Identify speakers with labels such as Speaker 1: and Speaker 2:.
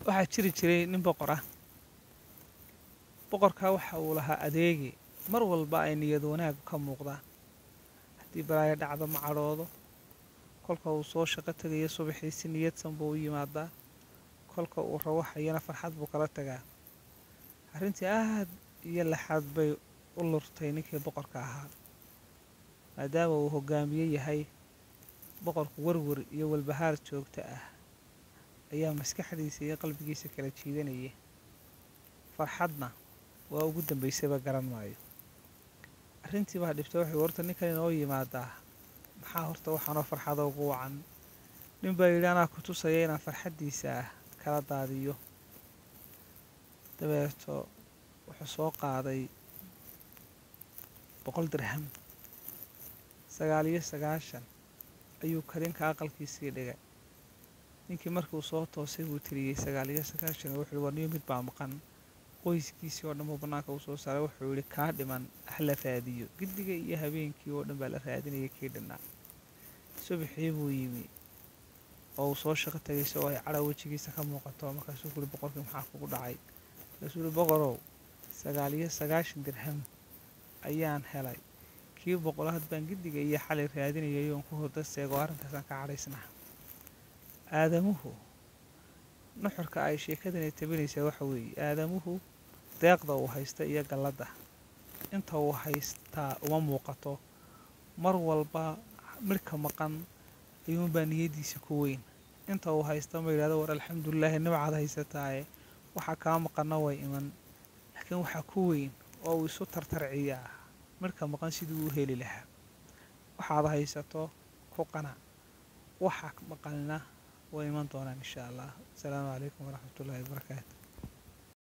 Speaker 1: waxaa jiri jiray nin boqor ah. boqorkaa waxa uu lahaa adeegi mar walba ay niyad wanaag ka muuqdaan. haddii balaayo dhacdo ma cadhoodo. kolka uu soo shaqo tagayo subaxii si niyadsan buu u yimaadaa. kolka uu rawaxayana farxad buu kala tagaa. arrintii aad iyo laxaad bay u lurtay ninkii boqorka ahaa. maadaama uu hogaamiye yahay, boqorku warwar iyo walbahaar joogto ah ayaa maskaxdiisa iyo qalbigiisa kala jiidanaya. farxadna waa ugu dambaysaba garan maayo. arrintii baa dhibtay. wuxuu horta ninkan inoo yimaadaa maxaa horta waxaanoo farxada ugu wacan. nin baa yidhi anaa ku tusaya inaan farxaddiisa kala daadiyo. dabeeto wuxuu soo qaaday 100 dirham. 99 ayuu karinka aqalkiisii dhigay. ninkii markuu soo toosay buu tiriyey 99. wuxuu war niyo mid baa maqan. qoyskiisii oo dhan buu bannaanka u soo saaray. wuxuu yidhi kaa dhiman la raadiyo. giddiga iyo habeenkii oo dhan baa la raadinaya kii dhinnaa. subaxii buu yimi oo uu soo shaqo tagay isagoo ay cadha wejigiisa ka muuqato. markaasuu ku yidhi boqorkii maxaa kugu dhacay. markaasuu yidhi boqorow 99 dirham ayaan helay. kii boqolaad baan giddiga iyo xalay raadinayay oon ku hurda seego arrintaasaan ka cadhaysnaa. aadamuhu nuxurka ay sheekadani tabinaysaa waxa weeye aadamuhu deeqda uu haysta iyo galladda inta uu haystaa uma muuqato. mar walba midhka maqan ayuunbaa niyaddiisa ku weyn. inta uu haysta ma yidhahdo war alxamdulilaahi nimcaad haysataaye waxaa kaa maqanna way iman. laakiin waxaa ku weyn oo uu isu tartarciyaa midhka maqan sidii uu heli lahaa. waxaad haysato ku qanac. waxa maqanina way iman doonaan insha allah. asalaamu calaykum waraxmatullaahi wabarakaatu.